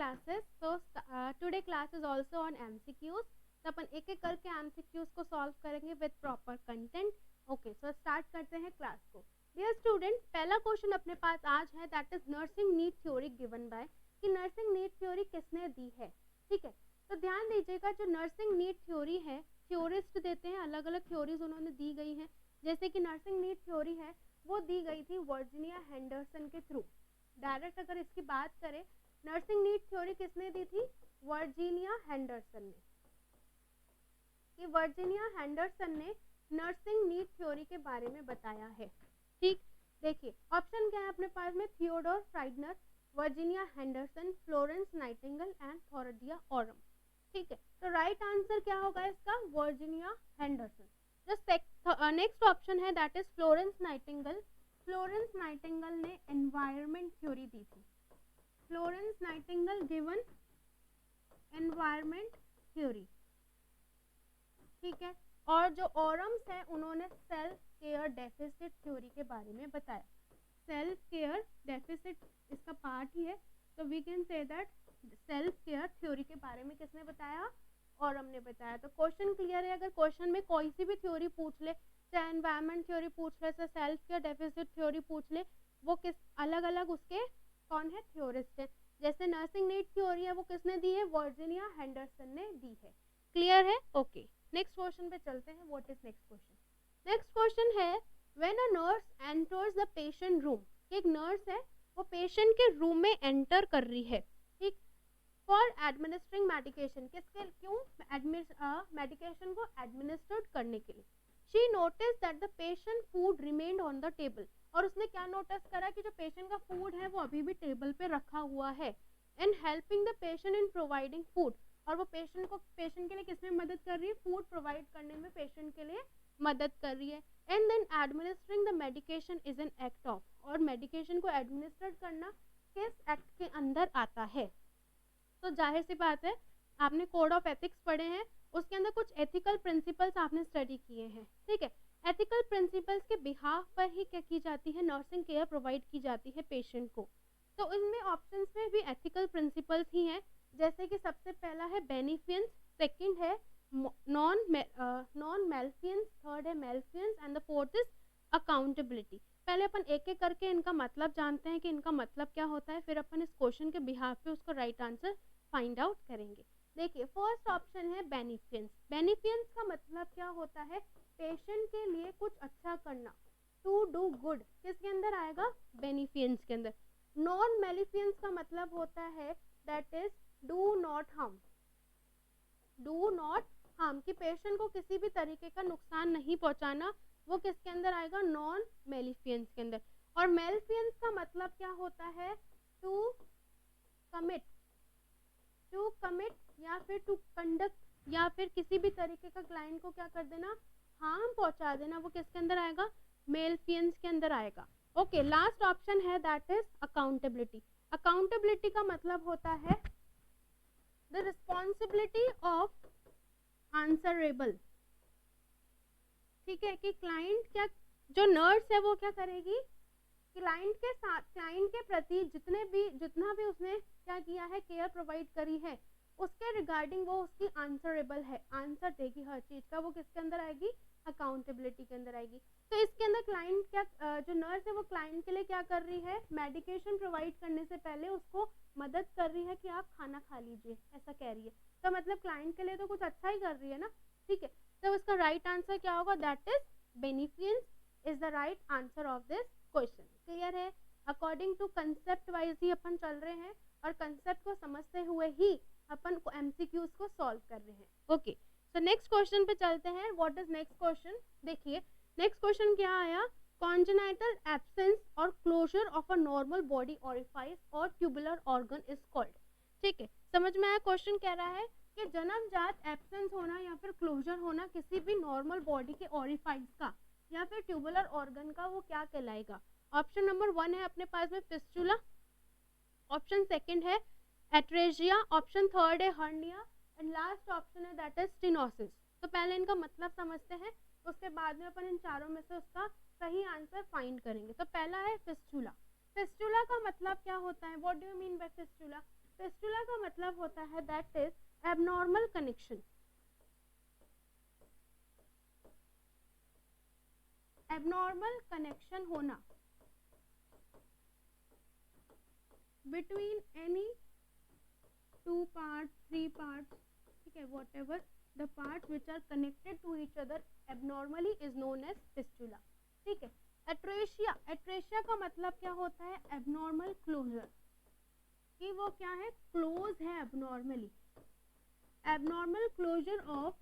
classes. So today class is also on MCQs. तो अपन एक एक करके MCQs को सॉल्व करेंगे with proper content. Okay, so start करते हैं क्लास को. डियर स्टूडेंट, पहला क्वेश्चन अपने पास आज है, that is nursing need theory given bye. कि नर्सिंग नीड थ्योरी किसने दी है. ठीक है, तो ध्यान दीजिएगा, जो नर्सिंग नीड थ्योरी है थ्योरिस्ट देते हैं, अलग अलग थ्योरीज उन्होंने दी गई हैं. जैसे कि नर्सिंग नीड थ्योरी है वो दी गई थी वर्जीनिया हेंडरसन के थ्रू. डायरेक्ट अगर इसकी बात करें, नर्सिंग नीड थ्योरी किसने दी थी, वर्जीनिया हेंडरसन ने. कि वर्जीनिया हेंडरसन ने नर्सिंग नीड थ्योरी के बारे में बताया है. ठीक, देखिए ऑप्शन क्या है अपने पास में, Theodore Fliedner, Virginia Henderson, Florence Nightingale and Dorothea Orem. ठीक है, तो राइट आंसर क्या होगा इसका, वर्जीनिया हेंडरसन. जो नेक्स्ट ऑप्शन है that is Florence Nightingale. Florence Nightingale ने एनवायरनमेंट थ्योरी दी थी. Florence Nightingale given environment theory. ठीक है, और जो ऑरम्स है उन्होंने सेल्फ केयर डेफिसिट थ्योरी के बारे में बताया. सेल्फ केयर डेफिसिट इसका पार्ट ही है, तो we can say that self care theory के बारे में किसने बताया, ऑरम ने बताया. तो क्वेश्चन क्लियर है. अगर क्वेश्चन में कोई सी भी थ्योरी पूछ ले, चाहे एनवायरनमेंट थ्योरी पूछ ले, चाहे सेल्फ केयर डेफिसिट थ्योरी पूछ ले, वो किस अलग अलग उसके कौन है, थ्योरिस्ट है. जैसे नर्सिंग नीड थ्योरी है वो किसने दी है, वर्जीनिया हेंडरसन ने दी है. क्लियर है. ओके, नेक्स्ट क्वेश्चन पे चलते हैं. What is next question. Next question है, when a nurse enters the patient room. एक नर्स है वो पेशेंट के रूम में एंटर कर रही है. ठीक, फॉर एडमिनिस्ट्रिंग मेडिकेशन, किसके क्यों, मेडिकेशन को एडमिनिस्ट्रेट करने के लिए. She notice that the patient food remained on the table. और उसने क्या नोटिस करा कि जो पेशेंट का फूड है वो अभी भी टेबल पे रखा हुआ है. And helping the patient in providing food. और वो पेशेंट के लिए किसमें मदद कर रही है, फूड प्रोवाइड करने में पेशेंट के लिए मदद कर रही है. And then administering the medication is an act of. और मेडिकेशन को एडमिनिस्ट्रेट करना किस एक्ट के अंदर आता है. तो जाहिर सी बात है, आपने कोड ऑफ एथिक्स पढ़े हैं, उसके अंदर कुछ एथिकल प्रिंसिपल्स आपने स्टडी किए हैं. ठीक है, एथिकल प्रिंसिपल्स के बिहाफ पर ही क्या की जाती है, नर्सिंग केयर प्रोवाइड की जाती है पेशेंट को. तो इनमें ऑप्शंस में भी एथिकल प्रिंसिपल्स ही हैं. जैसे कि सबसे पहला है बेनिफियंस, सेकंड है नॉन मेल्फियंस, थर्ड है maleficence and the fourth is accountability. पहले अपन एक एक करके इनका मतलब जानते हैं कि इनका मतलब क्या होता है, फिर अपन इस क्वेश्चन के बिहाफ पे उसको राइट आंसर फाइंड आउट करेंगे. देखिए फर्स्ट ऑप्शन है बेनिफियंस. बेनिफियंस का मतलब क्या होता है, पेशेंट के लिए कुछ अच्छा करना, टू डू गुड. किसके अंदर आएगा, बेनिफियंस के अंदर. नॉन मेलिफियंस का मतलब होता है that is do not harm. Do not harm, कि पेशेंट को किसी भी तरीके का नुकसान नहीं पहुंचाना, वो किसके अंदर आएगा, नॉन मेलिफियंस के अंदर. और मेलिफियंस का मतलब क्या होता है, टू कमिट, या फिर टू कंडक्ट, या फिर किसी भी तरीके का क्लाइंट को क्या कर देना, हार्म पहुंचा देना, वो किसके अंदर आएगा, मेलिफियंस के अंदर आएगा. ओके, लास्ट ऑप्शन है दैट इज अकाउंटेबिलिटी. अकाउंटेबिलिटी का मतलब होता है द रिस्पॉन्सिबिलिटी ऑफ आंसरेबल. ठीक है, कि क्लाइंट क्या, जो नर्स है वो क्या करेगी, क्लाइंट के साथ, क्लाइंट के प्रति जितना भी उसने क्या किया है, केयर प्रोवाइड करी है, उसके रिगार्डिंग वो उसकी आंसरेबल है, आंसर देगी हर चीज का. वो किसके अंदर आएगी, अकाउंटेबिलिटी के अंदर आएगी. तो इसके अंदर क्लाइंट क्या, जो नर्स है वो क्लाइंट के लिए क्या कर रही है, मेडिकेशन प्रोवाइड करने से पहले उसको मदद कर रही है कि आप खाना खा लीजिए, ऐसा कह रही है. तो मतलब क्लाइंट के लिए तो कुछ अच्छा ही कर रही है ना. ठीक है, तो इसका राइट आंसर क्या होगा, that is beneficence is the right answer of this question. Clear है. अकॉर्डिंग टू कंसेप्ट वाइज ही अपन चल रहे हैं, और कंसेप्ट को समझते हुए ही अपन को एमसीक्यूज को सॉल्व कर रहे हैं. ओके, सो नेक्स्ट क्वेश्चन पे चलते हैं. What is next question. देखिए नेक्स्ट क्वेश्चन क्या आया, कॉन्जेनाइटल एब्सेंस और closure of a normal body orifice और ट्यूबुलर ऑर्गन इज कॉल्ड. ठीक है, समझ में आया. क्वेश्चन कह रहा है कि जन्मजात एब्सेंस होना या फिर क्लोजर होना किसी भी नॉर्मल बॉडी के ऑरिफाइस का या फिर ट्यूबुलर ऑर्गन का, वो क्या कहलाएगा. ऑप्शन नंबर 1 है अपने पास में फिस्टुला, ऑप्शन सेकंड है एट्रेजिया, ऑप्शन थर्ड है हर्निया, एंड लास्ट ऑप्शन है दैट इज स्टेनोसिस. तो पहले इनका मतलब समझते हैं, उसके बाद में अपन इन चारों में से उसका सही आंसर फाइंड करेंगे. तो पहला है फिस्टुला. फिस्टुला का मतलब क्या होता है, what do you mean by fistula. Fistula का मतलब होता है that is abnormal connection, abnormal connection होना between any two part, three part, ठीक है, whatever the part which are connected to each other abnormally is known as fistula, ठीक है। एट्रेशिया, एट्रेशिया का मतलब क्या होता है, एबनॉर्मल क्लोजर, कि वो क्या है, क्लोज है abnormally, abnormal closure of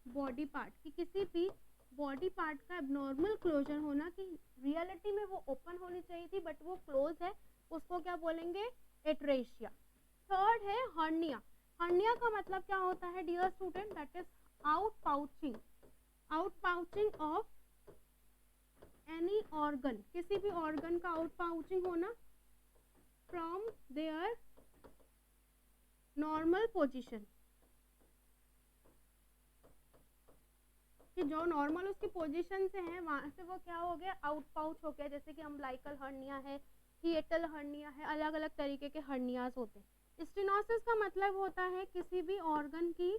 body part, कि किसी भी बॉडी पार्ट का एबनॉर्मल क्लोजर होना, कि रियलिटी में वो ओपन होनी चाहिए थी बट वो क्लोज है, उसको क्या बोलेंगे, एट्रेशिया। थर्ड है हर्निया, हर्निया का मतलब क्या होता है dear student, that is out pouching, out pouching of any organ, किसी भी ऑर्गन का आउट पाउचिंग होना फ्रॉम देयर नॉर्मल पोजीशन, कि जो नॉर्मल उसकी पोजीशन से है वहां से वो क्या हो गया, आउट पाउच हो गया, जैसे कि अम्बिलिकल हर्निया है, हिएटल हर्निया है, अलग अलग तरीके के हर्नियाज होते हैं। स्टेनोसिस का मतलब होता है किसी भी ऑर्गन की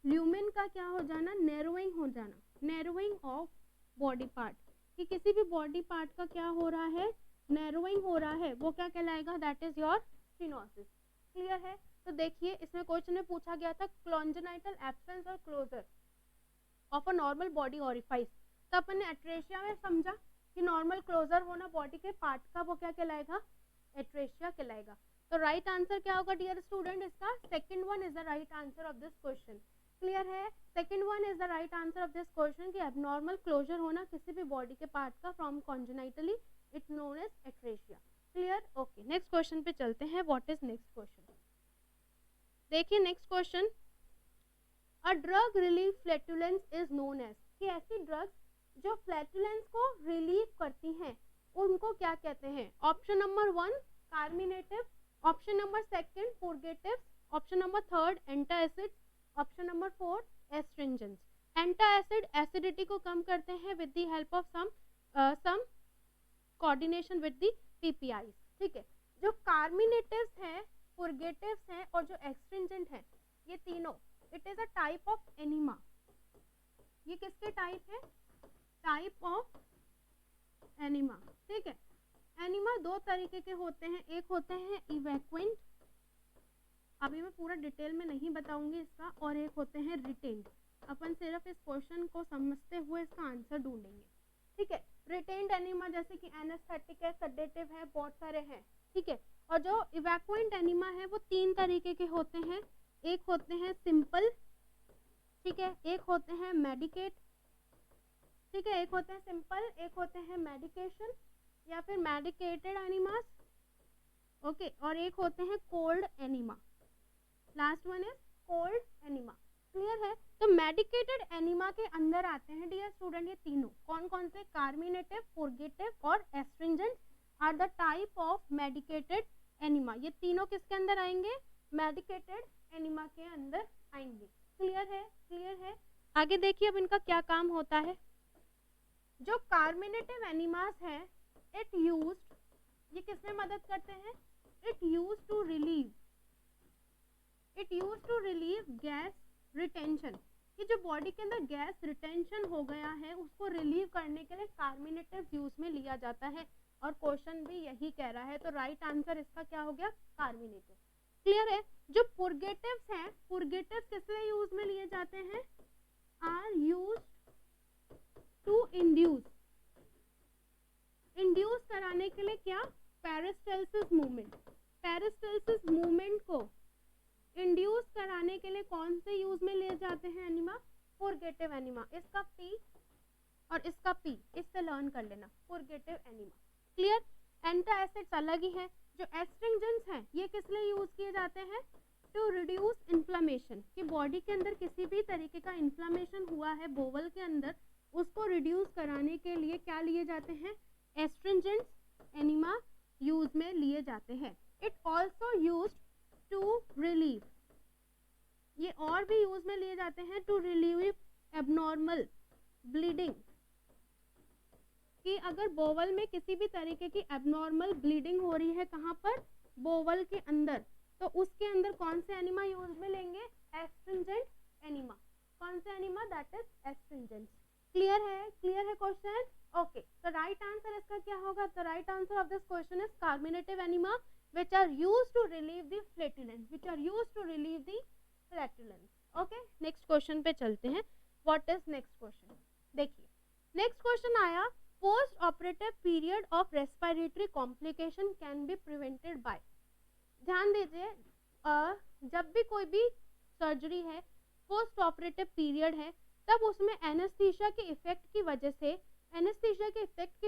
ल्यूमेन का क्या हो जाना, नैरोइंग हो जाना, नैरोइंग ऑफ बॉडी पार्ट, कि किसी भी बॉडी पार्ट का क्या हो रहा है, नैरोइंग हो रहा है, वो क्या कहलाएगा, that is your stenosis. Clear है। तो देखिए इसमें क्वेश्चन में पूछा गया था कॉन्जेनाइटल एब्सेंस और closure of a normal body orifice, तो अपन ने एट्रेशिया में समझा कि नॉर्मल क्लोजर होना बॉडी के पार्ट का, वो क्या कहलाएगा, एट्रेशिया कहलाएगा। तो राइट आंसर क्या होगा डियर स्टूडेंट, इसका second one is the right answer of this question. Clear है, second one is the right answer of this question, कि एबनॉर्मल क्लोजर होना किसी भी बॉडी के पार्ट का from congenitally, it's known as atresia. Clear, okay, next question पे चलते हैं। व्हाट इज नेक्स्ट क्वेश्चन, देखिए next question, a drug relief flatulence is known as, कि ऐसी ड्रग्स जो फ्लैटुलेंस को रिलीव करती हैं उनको क्या कहते हैं। Option number one carminative, option number second purgative, option number third antacid, option number four astringents. Antacid acidity को कम करते हैं with the help of some coordination with the PPI, ठीक है। जो कार्मिनेटिव्स हैं, पुर्गेटिव्स हैं और जो एस्ट्रिंजेंट हैं, ये तीनों it is a type of enema, ये किसके टाइप है, टाइप ऑफ एनिमा, ठीक है। एनिमा दो तरीके के होते हैं, एक होते हैं इवैक्वेंट, अभी मैं पूरा डिटेल में नहीं बताऊंगी इसका, और एक होते हैं रिटेन्ड। अपन सिर्फ इस क्वेश्चन को समझते हुए इसका आंसर ढूंढेंगे, ठीक है। रिटेन्ड एनिमा जैसे कि एनेस्थेटिक है, सेडेटिव है, बहुत सारे हैं, ठीक है। और जो इवैक्वेंट एनिमा है वो तीन तरीके के होते हैं, एक होते हैं सिंपल, ठीक है, एक होते हैं मेडिकेट, ठीक है, एक होते हैं सिंपल, एक होते हैं मेडिकेशन या फिर मेडिकेटेड एनिमास, ओके, और एक होते हैं cold enema, last one is cold enema. Clear है। तो मेडिकेटेड एनिमा के अंदर आते हैं डियर स्टूडेंट ये तीनों, कौन कौन से, कार्मिनेटिव, पुर्गेटिव और astringent are the type of medicated enema. ये तीनों किसके अंदर आएंगे, मेडिकेटेड एनिमा के अंदर आएंगे। क्लियर है, क्लियर है। आगे देखिए अब इनका क्या काम होता है। जो कार्मिनेटिव एनिमास है, इट यूज्ड, ये किसमें मदद करते हैं, it use to relieve, it use to relieve gas retention, कि जो बॉडी के अंदर गैस रिटेंशन हो गया है उसको रिलीव करने के लिए कार्मिनेटिव यूज में लिया जाता है, और क्वेश्चन भी यही कह रहा है, तो राइट आंसर इसका क्या हो गया, कार्मिनेटिव। क्लियर है। जो पुर्गेटिव्स हैं, पुर्गेटिव्स किस लिए यूज में लिए जाते हैं, are use to induce, induce कराने के लिए क्या, पेरिस्टाल्सिस मूवमेंट, पेरिस्टाल्सिस मूवमेंट को इंड्यूस कराने के लिए कौन से यूज में लिए जाते हैं एनिमा, पुर्गेटिव एनिमा। इसका पी और इसका पी, इससे लर्न कर लेना, पुर्गेटिव एनिमा। क्लियर। एंटासिड्स अलग ही है। जो एस्ट्रिंजेंट्स हैं ये किस लिए यूज किए जाते हैं, टू रिड्यूस इन्फ्लेमेशन, कि बॉडी के अंदर किसी भी तरीके का इन्फ्लेमेशन हुआ है बोवल के अंदर, उसको रिड्यूस कराने के लिए क्या लिए जाते हैं, एस्ट्रिंजेंट्स एनिमा यूज में लिए जाते हैं। It also use to relieve, ये और भी यूज में लिए जाते हैं टू रिलीव एबनॉर्मल ब्लीडिंग, कि अगर बोवल में किसी भी तरीके की एबनॉर्मल ब्लीडिंग हो रही है, कहाँ पर, बोवल के अंदर, तो उसके अंदर कौन से एनिमा यूज में लेंगे, एस्ट्रिंजेंट एनिमा। कौन से enema, that is astringent. Clear है क्वेश्चन, ओके। तो राइट आंसर इसका क्या होगा, the right answer of this question is carminative enema which are used to relieve the flatulence, okay. Next question पे चलते हैं, व्हाट इज नेक्स्ट क्वेश्चन। देखिए next question आया, post operative period of respiratory complication can be prevented by. ध्यान दीजिए, जब भी कोई भी सर्जरी है, पोस्ट ऑपरेटिव पीरियड है, तब उसमें एनेस्थीसिया के इफेक्ट की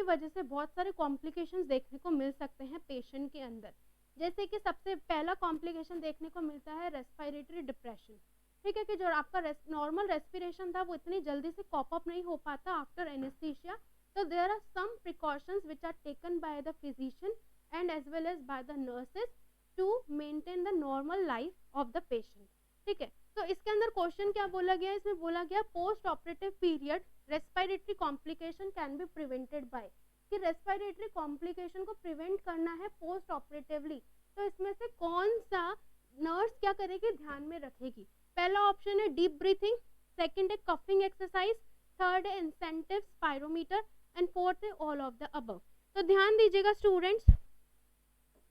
वजह से बहुत सारे कॉम्प्लिकेशंस देखने को मिल सकते हैं पेशेंट के अंदर। जैसे कि सबसे पहला कॉम्प्लिकेशन देखने को मिलता है रेस्पिरेटरी डिप्रेशन, ठीक है, कि जो आपका नॉर्मल रेस्पिरेशन था वो इतनी जल्दी से कॉप अप नहीं हो पाता आफ्टर एनेस्थीसिया। तो there are some precautions which are taken by the physician and as well as by the nurses to maintain the normal life of the patient, ठीक है। तो इसके अंदर क्वेश्चन क्या बोला गया, इसमें बोला गया post operative period respiratory complication can be prevented bye, कि रेस्पिरेटरी कॉम्प्लिकेशन को प्रिवेंट करना है पोस्ट ऑपरेटिवली। तो इसमें से कौन सा नर्स क्या करेगी, ध्यान में रखेगी। पहला ऑप्शन है डीप ब्रीथिंग, सेकंड है कफिंग एक्सरसाइज, थर्ड है इंसेंटिव स्पायरोमीटर एंड फोर्थ है ऑल ऑफ द अबव। तो ध्यान दीजिएगा स्टूडेंट्स,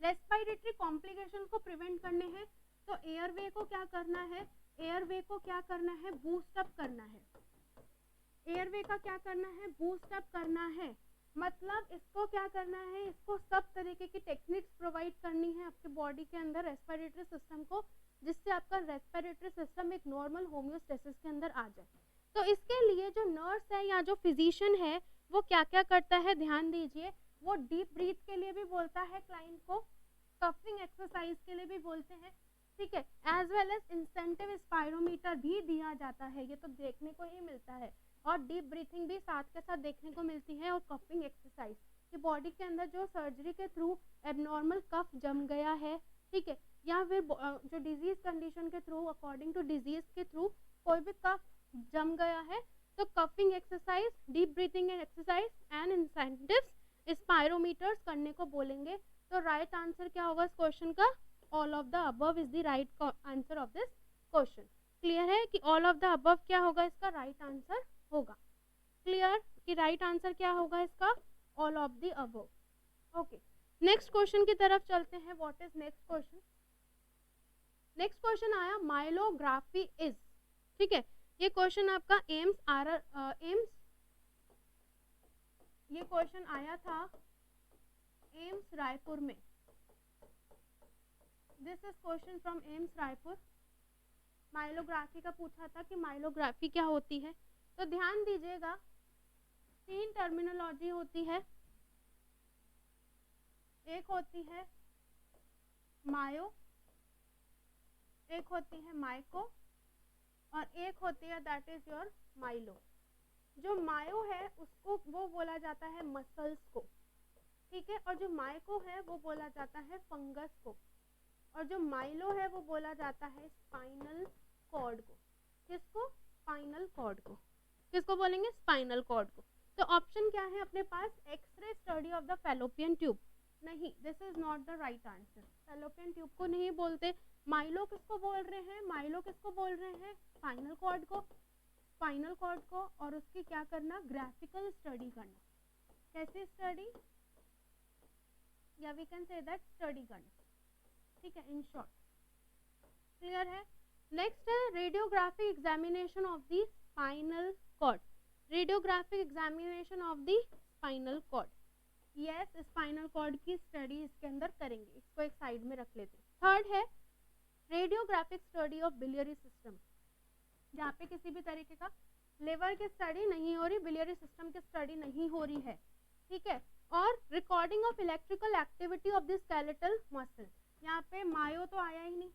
रेस्पिरेटरी कॉम्प्लिकेशन को प्रिवेंट करने हैं तो एयरवे को क्या करना है, बूस्ट अप करना है। एयरवे का क्या करना है, बूस्ट अप करना है। मतलब इसको क्या करना है, इसको सब तरीके की टेक्निक्स प्रोवाइड करनी है आपके बॉडी के अंदर रेस्पिरेटरी सिस्टम को, जिससे आपका रेस्पिरेटरी सिस्टम एक नॉर्मल होम्योस्टेसिस के अंदर आ जाए। तो इसके लिए जो नर्स है या जो फिजिशियन है वो क्या क्या करता है, ध्यान दीजिए। वो डीप ब्रीथ के लिए भी बोलता है क्लाइंट को, कफिंग एक्सरसाइज के लिए भी बोलते हैं, ठीक है, as well as incentive spirometer भी दिया जाता है, ये तो देखने को ही मिलता है, और डीप ब्रीथिंग भी साथ के साथ देखने को मिलती है, और कफिंग एक्सरसाइज कि बॉडी के अंदर जो सर्जरी के थ्रू एबनॉर्मल कफ जम गया है, ठीक है, या फिर जो डिजीज कंडीशन के थ्रू, अकॉर्डिंग टू डिजीज के थ्रू कोई भी कफ जम गया है, तो coughing exercise, deep breathing exercise and incentives spirometers करने को बोलेंगे। तो राइट आंसर क्या होगा इस क्वेश्चन का, all of the above is the right answer of this question. Clear है कि ऑल ऑफ द अबव क्या होगा, इसका राइट आंसर होगा। क्लियर कि राइट आंसर क्या होगा इसका, all of the above. Okay, next question की तरफ चलते हैं, what is next question. Next question आया माइलोग्राफी इज, ठीक है, ये क्वेश्चन आपका एम्स ये क्वेश्चन आया था एम्स रायपुर में। This is question from AIIMS Raipur. माइलोग्राफी का पूछा था कि माइलोग्राफी क्या होती है। तो ध्यान दीजिएगा, 3 टर्मिनोलॉजी होती है, एक होती है मायो, एक होती है माइको, और एक होती है दैट इज योर माइलो। जो मायो है उसको वो बोला जाता है मसल्स को, ठीक है, और जो माइको है वो बोला जाता है फंगस को, और जो माइलो है वो बोला जाता है स्पाइनल कॉर्ड को। किसको, स्पाइनल कॉर्ड को। किसको बोलेंगे, स्पाइनल कॉर्ड को। तो ऑप्शन क्या है अपने पास, X ray study of the fallopian tube. नहीं, this is not the right answer. Fallopian tube को नहीं बोलते। माइलो किसको बोल रहे हैं, माइलो किसको बोल रहे हैं, स्पाइनल कॉर्ड को। स्पाइनल कॉर्ड को, और उसकी क्या करना, ग्राफिकल स्टडी करना। कैसे स्टडी, या we can say that study करना, ठीक है, इन शॉर्ट। क्लियर है। नेक्स्ट है radiographic examination of the spinal cord. Radiographic examination of the spinal cord, yes, spinal cord की स्टडी इसके अंदर करेंगे, इसको एक साइड में रख लेते हैं। थर्ड है radiographic study of biliary system, जहाँ पे किसी भी तरीके का लिवर की स्टडी नहीं हो रही, बिलियरी सिस्टम की स्टडी नहीं हो रही है, ठीक है, और recording of electrical activity of the skeletal muscle. यहाँ पे मायो तो आया ही नहीं,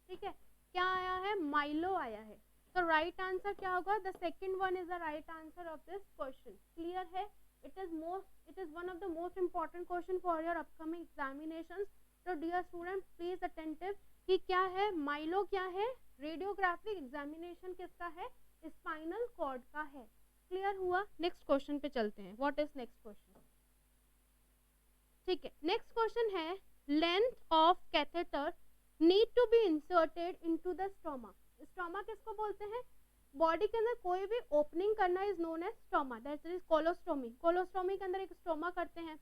ठीक है, क्या आया है, माइलो आया है। तो राइट आंसर क्या होगा, the second one is the right answer of this question. Clear है, it is one of the most important question for your upcoming examinations. So dear students, please attentive कि क्या है, Milo क्या है, radiographic examination किसका है, spinal cord का है। क्लियर हुआ। नेक्स्ट क्वेश्चन पे चलते हैं, व्हाट इज नेक्स्ट क्वेश्चन, ठीक है। नेक्स्ट क्वेश्चन है length of catheter need to be inserted into the stoma. Stoma किसको बोलते हैं? बॉडी के अंदर कोई भी ओपनिंग करना is known as stoma, that is colostomy. Colostomy के अंदर एक स्टोमा करते हैं,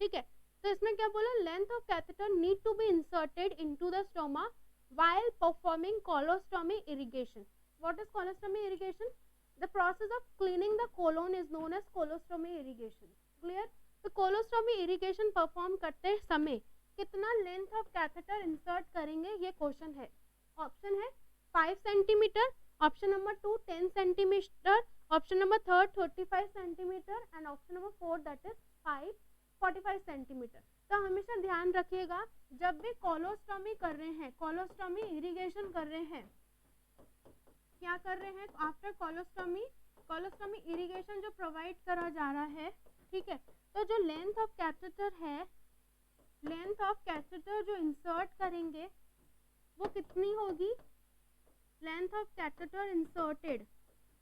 ठीक है। तो इसमें क्या बोला, length of catheter need to be inserted into the stoma while performing colostomy irrigation. What is colostomy irrigation? The process of cleaning the colon is known as colostomy irrigation. Clear? तो colostomy irrigation perform करते समय कितना length of catheter insert करेंगे, ये question है। Option है 5 centimetre, option number 2 10 centimetre, option number 3 35 centimetre and option number 4 that is 45 centimetre. तो हमेशा ध्यान रखिएगा जब भी कोलोस्टोमी कर रहे हैं, कोलोस्टोमी इरिगेशन कर रहे हैं, क्या कर रहे हैं आफ्टर कोलोस्टोमी, कोलोस्टोमी इरिगेशन जो प्रोवाइड करा जा रहा है, ठीक है। तो जो लेंथ ऑफ कैथेटर है, लेंथ ऑफ कैथेटर जो इंसर्ट करेंगे वो कितनी होगी, लेंथ ऑफ कैथेटर इंसर्टेड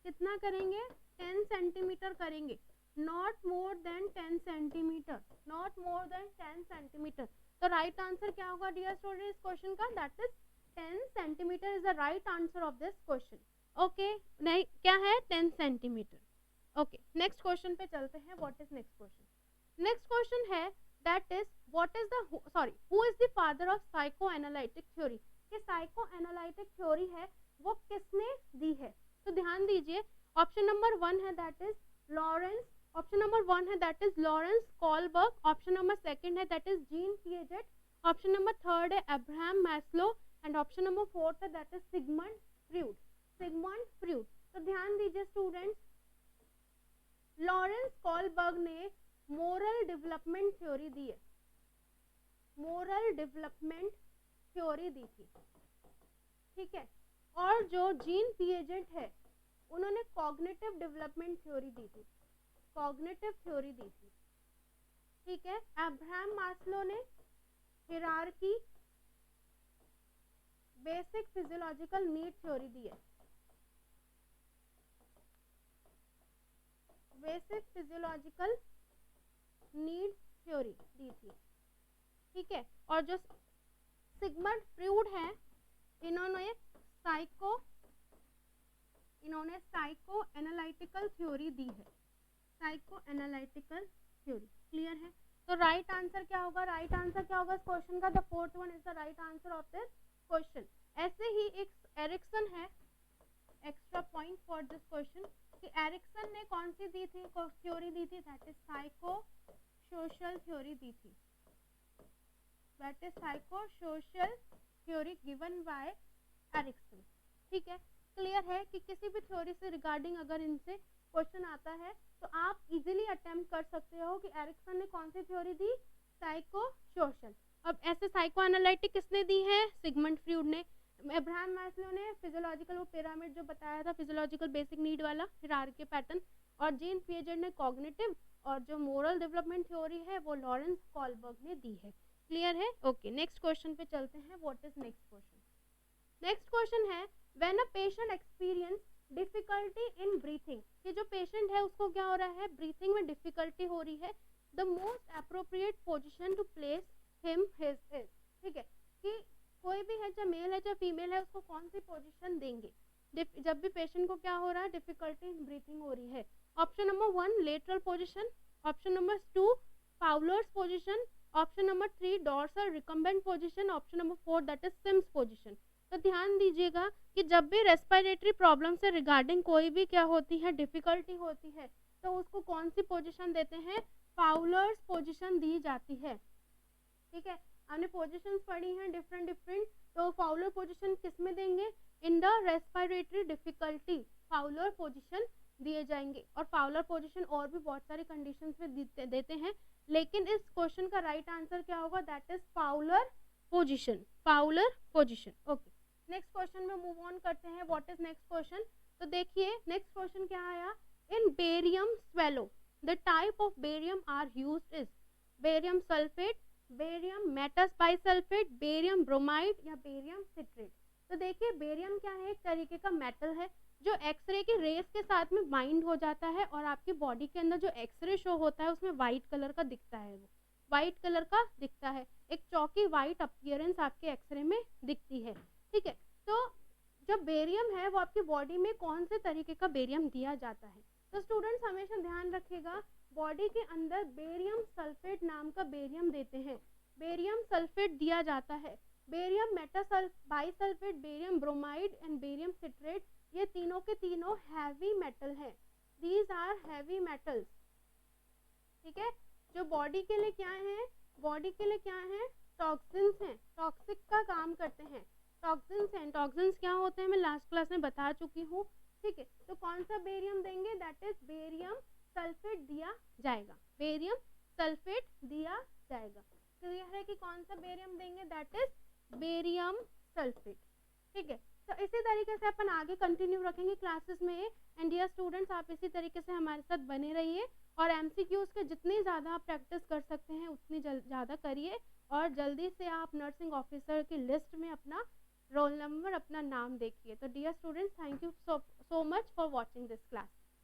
कितना करेंगे, 10 सेंटीमीटर करेंगे, not more than 10 centimetre, not more than 10 centimetre. तो राइट आंसर क्या होगा डियर स्टूडेंट इस क्वेश्चन का, that is 10 centimetre is the right answer of this question. Okay, नहीं क्या है 10 सेंटीमीटर। ओके, नेक्स्ट क्वेश्चन पे चलते हैं। What is next question? Next question है that is what is the sorry who is the father of psychoanalytic theory. कि psychoanalytic theory है वो किसने दी है? तो ध्यान दीजिए, ऑप्शन नंबर 1 है that is Lawrence, option number 1 है that is Lawrence Kohlberg, option number 2 है that is Jean Piaget, option number 3 है Abraham Maslow and option number 4 है that is Sigmund Freud, Sigmund Freud. तो ध्यान दीजिए स्टूडेंट्स, लॉरेंस कॉलबर्ग ने moral development theory दी है, मोरल डेवलपमेंट थ्योरी दी थी, ठीक है। और जो जीन पिएजेट है उन्होंने कॉग्निटिव डेवलपमेंट थ्योरी दी थी, कॉग्निटिव थ्योरी दी थी, ठीक है। अब्राहम मास्लो ने hierarchy basic physiological need theory दी है, बेसिक फिजियोलॉजिकल नीड थ्योरी दी थी, ठीक है। और जो सिगमंड फ्रूड है इन्होंने साइको एनालिटिकल थ्योरी दी है, साइको एनालिटिकल थ्योरी। क्लियर है? तो राइट आंसर क्या होगा, राइट आंसर क्या होगा इस क्वेश्चन का, the fourth one is the right answer of this question. ऐसे ही एक एरिक्सन है, extra point for this question, कि एरिक्सन ने कौन सी दी थी थ्योरी दी थी, that is psychosocial theory दी थी, that is psychosocial theory given by Erikson, ठीक है। क्लियर है कि किसी भी थ्योरी से रिगार्डिंग अगर इनसे क्वेश्चन आता है तो आप इजीली अटेम्प्ट कर सकते हो कि एरिक्सन ने कौन सी थ्योरी दी, साइको सोशल। अब ऐसे साइको एनालिटिक किसने दी है, सिगमंड फ्रूड ने। अब्राहम मैस्लो ने फिजियोलॉजिकल वो पिरामिड जो बताया था, फिजियोलॉजिकल बेसिक नीड वाला हिरार्की पैटर्न, और जीन पिएजेट ने कॉग्निटिव, और जो मोरल डेवलपमेंट थ्योरी है वो लॉरेंस कॉलबर्ग ने दी है। क्लियर है? ओके, नेक्स्ट क्वेश्चन पे चलते हैं। What is next question? Next question है when a patient experience difficulty in breathing, कि जो पेशेंट है उसको क्या हो रहा है, ब्रीथिंग में डिफिकल्टी हो रही है, the most appropriate position to place him his is, ठीक है। कि कोई भी है, चाहे मेल है चाहे फीमेल है, उसको कौन सी पोजीशन देंगे जब भी पेशेंट को क्या हो रहा है, डिफिकल्टी इन ब्रीथिंग हो रही है। Option number 1 lateral position, option number 2 Fowler's position, option number 3 dorsal recumbent position, option number 4 that is Sims position. तो ध्यान दीजिएगा कि जब भी रेस्पिरेटरी प्रॉब्लम से रिगार्डिंग कोई भी क्या होती है, डिफिकल्टी होती है, तो उसको कौन सी पोजीशन देते हैं, फाउलर्स पोजीशन दी जाती है, ठीक है। हमने पोजीशंस पढ़ी हैं डिफरेंट डिफरेंट, तो फाउलर पोजीशन किस में देंगे, in the respiratory difficulty Fowler position दिए जाएंगे। और फाउलर पोजीशन और भी बहुत सारी कंडीशंस में देते हैं, लेकिन इस क्वेश्चन का राइट आंसर क्या होगा, that is Fowler position, Fowler position. Okay, next question में मूव ऑन करते हैं। What is next question? तो देखिए नेक्स्ट क्वेश्चन क्या आया, in barium swallow the type of barium are used is barium sulphate, barium मेटस बाइसल्फेट, बेरियम ब्रोमाइड या barium citrate. तो देखिए बेरियम क्या है, एक तरीके का मेटल है जो एक्सरे की रेस के साथ में बाइंड हो जाता है और आपकी बॉडी के अंदर जो एक्सरे शो होता है उसमें वाइट कलर का दिखता है, वो वाइट कलर का दिखता है, एक चौकी वाइट अपीयरेंस आपके एक्सरे में दिखती है, ठीक है। तो जो बेरियम है वो आपकी बॉडी में कौन से तरीके का बेरियम दिया जाता है, तो स्टूडेंट्स हमेशा ध्यान रखिएगा, बॉडी के अंदर बेरियम सल्फेट नाम का बेरियम देते हैं, बेरियम सल्फेट दिया जाता है, barium bisulphate, barium bromide and barium citrate, ये तीनों के तीनों हैवी मेटल हैं, दीज आर हैवी मेटल्स, ठीक है। जो बॉडी के लिए क्या है, बॉडी के लिए क्या है, टॉक्सिन्स हैं, टॉक्सिक का काम करते हैं, टॉक्सिन्स हैं, टॉक्सिन्स क्या होते हैं मैं लास्ट क्लास में बता चुकी हूँ, ठीक है। तो कौन सा बेरियम देंगे, दैट इज बेरियम सल्फेट दिया जाएगा, बेरियम सल्फेट दिया जाएगा, क्लियर है कि कौन सा बेरियम देंगे, दैट इज बेरियम सल्फेट, ठीक है। तो इसी तरीके से अपन आगे कंटिन्यू रखेंगे क्लासेस में, एंड डियर स्टूडेंट्स आप इसी तरीके से हमारे साथ बने रहिए, और एमसीक्यूज के जितनी ज़्यादा आप प्रैक्टिस कर सकते हैं उतनी ज़्यादा करिए, और जल्दी से आप नर्सिंग ऑफिसर की लिस्ट में अपना रोल नंबर, अपना नाम देखिए। तो dear students, thank you so much for watching this class.